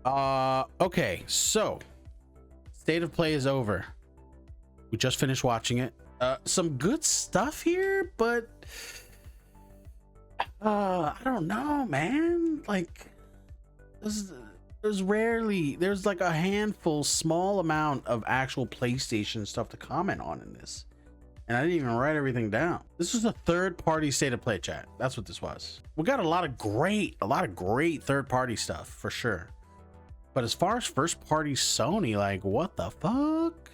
Okay, so State of Play is over. We just finished watching it. Some good stuff here, but I don't know, man. Like, there's like a handful, small amount of actual PlayStation stuff to comment on in this, and I didn't even write everything down. This was a third-party State of Play, chat. That's what this was. We got a lot of great third-party stuff for sure. But as far as first-party Sony, like, what the fuck?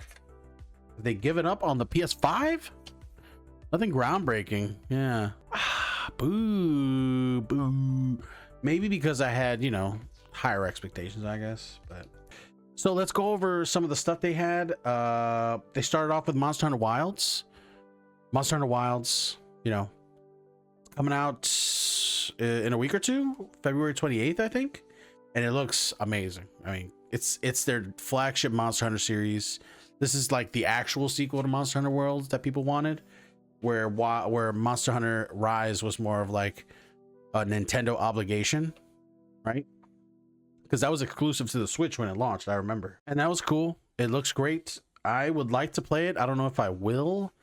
Have they given up on the PS5? Nothing groundbreaking. Yeah. Boo, boo. Maybe because I had, you know, higher expectations, I guess. But so let's go over some of the stuff they had. They started off with Monster Hunter Wilds. Monster Hunter Wilds, you know, coming out in a week or two, February 28th, I think. And it looks amazing. I mean, it's their flagship Monster Hunter series. This is like the actual sequel to Monster Hunter Worlds that people wanted, where Monster Hunter Rise was more of like a Nintendo obligation, right? Because that was exclusive to the Switch when it launched, I remember. And that was cool. It looks great. I would like to play it. I don't know if I will,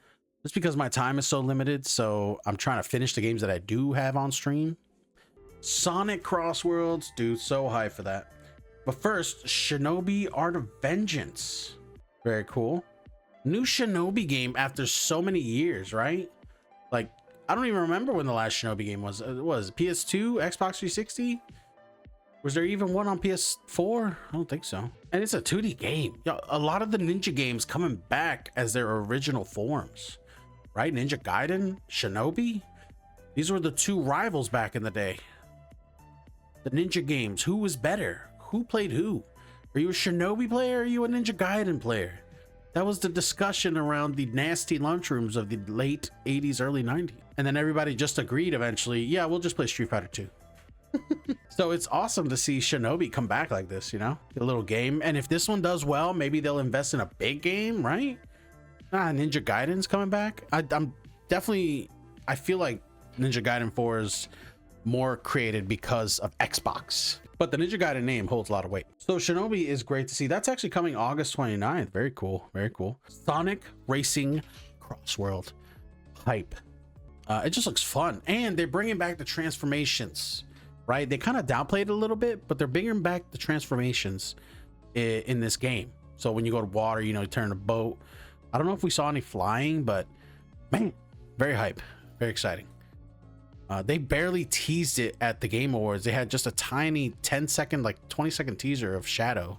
just because my time is so limited. So I'm trying to finish the games that I do have on stream. Sonic Crossworlds, dude, so hyped for that. But first, Shinobi Art of Vengeance. Very cool. New Shinobi game after so many years, right? Like, I don't even remember when the last Shinobi game was. It was PS2, Xbox 360. Was there even one on PS4? I don't think so. And it's a 2D game. Yo, a lot of the ninja games coming back as their original forms, right? Ninja Gaiden, Shinobi. These were the two rivals back in the day. The ninja games. Who was better? Who played who? Are you a Shinobi player or are you a Ninja Gaiden player? That was the discussion around the nasty lunchrooms of the late 80s, early 90s. And then everybody just agreed eventually, yeah, we'll just play Street Fighter 2. So it's awesome to see Shinobi come back like this, you know? A little game. And if this one does well, maybe they'll invest in a big game, right? Ninja Gaiden's coming back. I'm definitely, I feel like Ninja Gaiden 4 is more created because of Xbox. But the Ninja Gaiden name holds a lot of weight. So Shinobi is great to see. That's actually coming August 29th. Very cool. Very cool. Sonic Racing Crossworld. Hype. It just looks fun. And they're bringing back the transformations, right? They kind of downplayed it a little bit, but they're bringing back the transformations in this game. So when you go to water, you know, you turn a boat. I don't know if we saw any flying, but man, very hype. Very exciting. They barely teased it at the Game Awards. They had just a tiny 10-second, like 20-second teaser of Shadow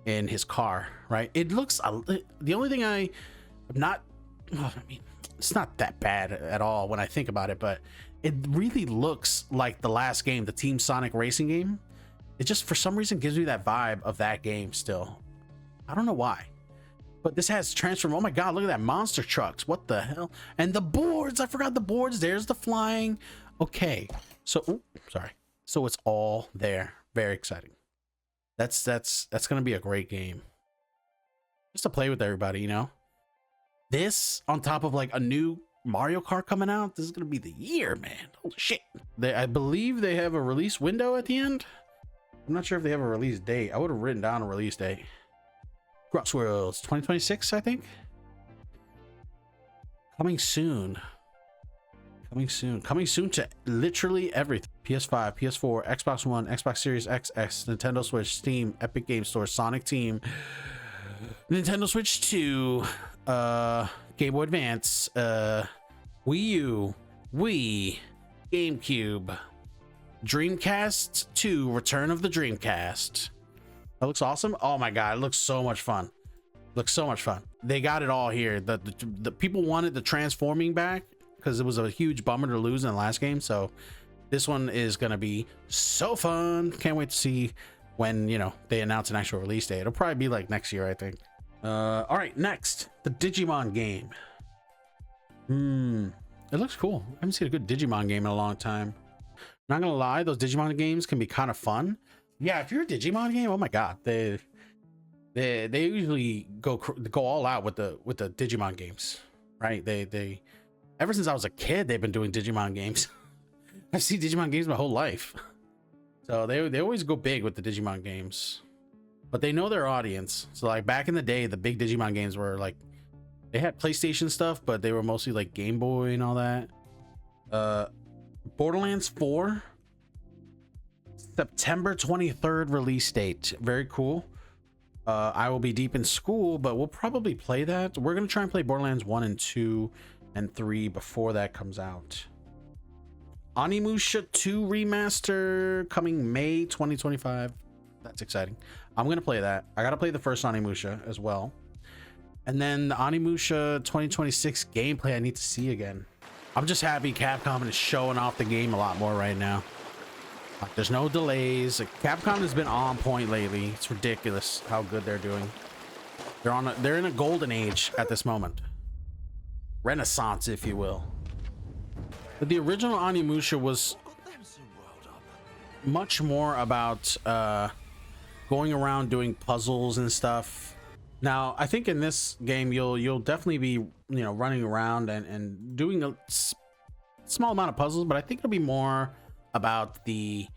in his car, right? It looks, the only thing I mean, it's not that bad at all when I think about it, but it really looks like the last game, the Team Sonic racing game. It just, for some reason, gives me that vibe of that game still. I don't know why. But this has transform. Oh my god, look at that, monster trucks. What the hell? And the boards. I forgot the boards. There's the flying. Okay. So, sorry. So it's all there. Very exciting. That's going to be a great game. Just to play with everybody, you know. This on top of like a new Mario Kart coming out. This is going to be the year, man. Holy shit. I believe they have a release window at the end. I'm not sure if they have a release date. I would have written down a release date. Crossworlds 2026, I think. Coming soon. Coming soon to literally everything. PS5, PS4, Xbox One, Xbox Series XS, Nintendo Switch, Steam, Epic Game Store, Sonic Team, Nintendo Switch 2, Game Boy Advance, Wii U, Wii, GameCube, Dreamcast 2, Return of the Dreamcast. That looks awesome. Oh my god, it looks so much fun. Looks so much fun. They got it all here. The people wanted the transforming back because it was a huge bummer to lose in the last game. So this one is gonna be so fun. Can't wait to see when, you know, they announce an actual release date. It'll probably be like next year, I think. All right, next, the Digimon game. It looks cool. I haven't seen a good Digimon game in a long time. Not gonna lie, those Digimon games can be kind of fun. Yeah, if you're a Digimon game, oh my god, they usually go all out with the Digimon games, right? They ever since I was a kid, they've been doing Digimon games. I've seen Digimon games my whole life. So they always go big with the Digimon games, but they know their audience. So like back in the day, the big Digimon games were like, they had PlayStation stuff, but they were mostly like Game Boy and all that. Borderlands 4, September 23rd release date. Very cool. I will be deep in school, but we'll probably play that. We're gonna try and play Borderlands 1 and 2 and 3 before that comes out. Onimusha 2 remaster coming May 2025. That's exciting. I'm gonna play that. I gotta play the first Onimusha as well, and then the Onimusha 2026 gameplay I need to see again. I'm just happy Capcom is showing off the game a lot more right now. Like, there's no delays. Like, Capcom has been on point lately. It's ridiculous how good they're doing. They're in a golden age at this moment. Renaissance, if you will. But the original Onimusha was much more about going around doing puzzles and stuff. Now, I think in this game you'll definitely be, you know, running around and doing a small amount of puzzles, but I think it'll be more about the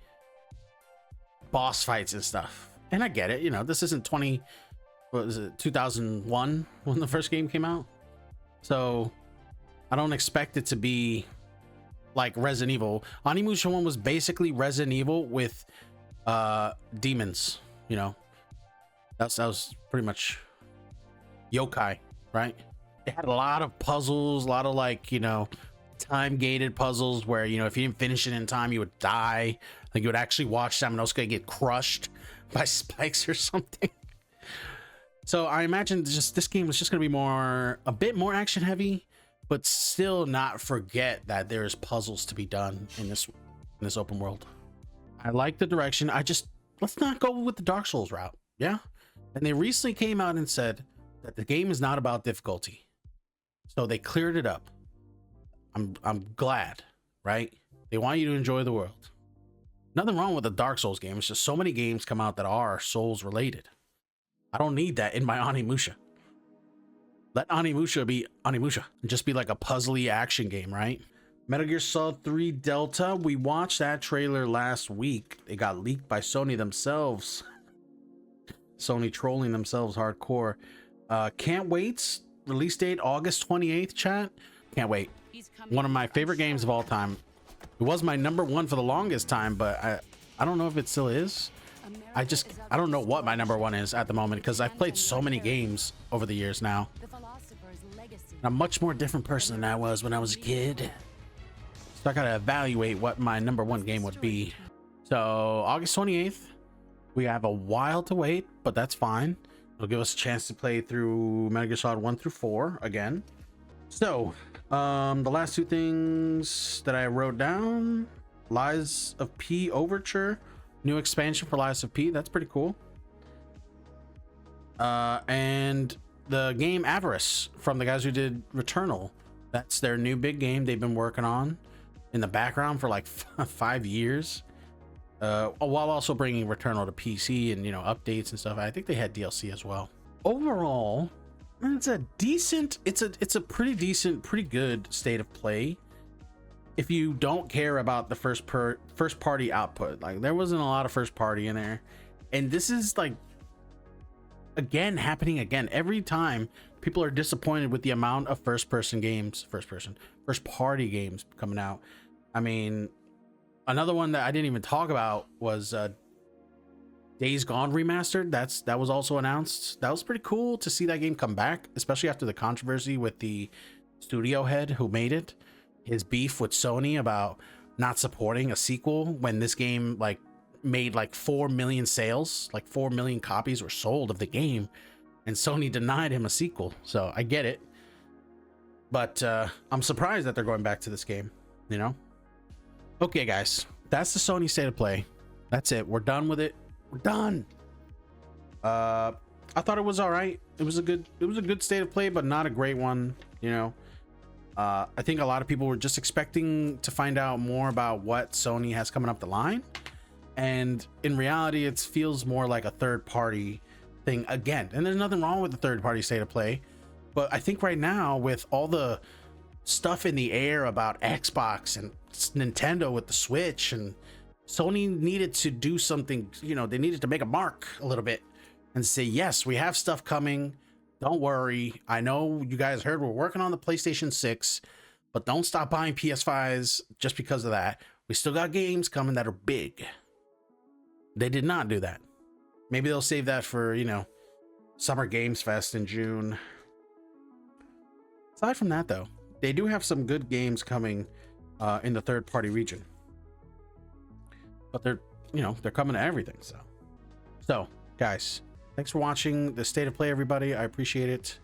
boss fights and stuff. And I get it, you know, this isn't 2001 when the first game came out, so I don't expect it to be like Resident Evil. Onimusha 1 was basically Resident Evil with demons, you know. That was pretty much yokai, right? It had a lot of puzzles, a lot of, like, you know, time gated puzzles where, you know, if you didn't finish it in time, you would die. Like, you would actually watch someone else gonna get crushed by spikes or something. So I imagine this game was just gonna be a bit more action heavy, but still not forget that there's puzzles to be done in this open world. I like the direction. Let's not go with the Dark Souls route. Yeah. And they recently came out and said that the game is not about difficulty, so they cleared it up. I'm glad, right? They want you to enjoy the world. Nothing wrong with the Dark Souls game. It's just so many games come out that are Souls related. I don't need that in my Onimusha. Let Onimusha be Onimusha and just be like a puzzly action game, right? Metal Gear Solid 3 Delta. We watched that trailer last week. It got leaked by Sony themselves. Sony trolling themselves hardcore. Can't wait. Release date August 28th, chat. Can't wait. One of my favorite games of all time. It was my number one for the longest time, but I don't know if it still is. I don't know what my number one is at the moment, because I've played so many games over the years now. I'm a much more different person than I was when I was a kid. So I gotta evaluate what my number one game would be. So August 28th, we have a while to wait, but that's fine. It'll give us a chance to play through Metal Gear Solid 1 through 4 again. So the last two things that I wrote down: Lies of P Overture, new expansion for Lies of P. That's pretty cool. And the game Avarice from the guys who did Returnal. That's their new big game they've been working on in the background for like 5 years, while also bringing Returnal to PC and, you know, updates and stuff. I think they had DLC as well. Overall, it's a pretty decent, pretty good state of play if you don't care about the first party output. Like, there wasn't a lot of first party in there, and this is like happening again every time. People are disappointed with the amount of first party games coming out. I mean, another one that I didn't even talk about was Days Gone remastered. That was also announced. That was pretty cool to see that game come back, especially after the controversy with the studio head who made it, his beef with Sony about not supporting a sequel when this game like made like 4 million sales, like 4 million copies were sold of the game, and Sony denied him a sequel. So I get it, but I'm surprised that they're going back to this game, you know. Okay guys, that's the Sony state of play. That's it. We're done with it. We're done. I thought it was all right. It was a good state of play, but not a great one, you know. I think a lot of people were just expecting to find out more about what Sony has coming up the line, and in reality it feels more like a third party thing again. And there's nothing wrong with the third party state of play, but I think right now, with all the stuff in the air about Xbox and Nintendo with the Switch and Sony needed to do something, you know, they needed to make a mark a little bit and say, yes, we have stuff coming. Don't worry. I know you guys heard we're working on the PlayStation 6, but don't stop buying PS5s just because of that. We still got games coming that are big. They did not do that. Maybe they'll save that for, you know, Summer Games Fest in June. Aside from that, though, they do have some good games coming in the third-party region. But they're, you know, they're coming to everything. So, guys, thanks for watching the State of Play, everybody. I appreciate it.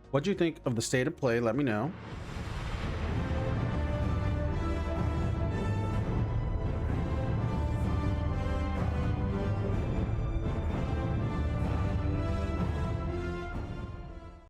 What do you think of the State of Play? Let me know.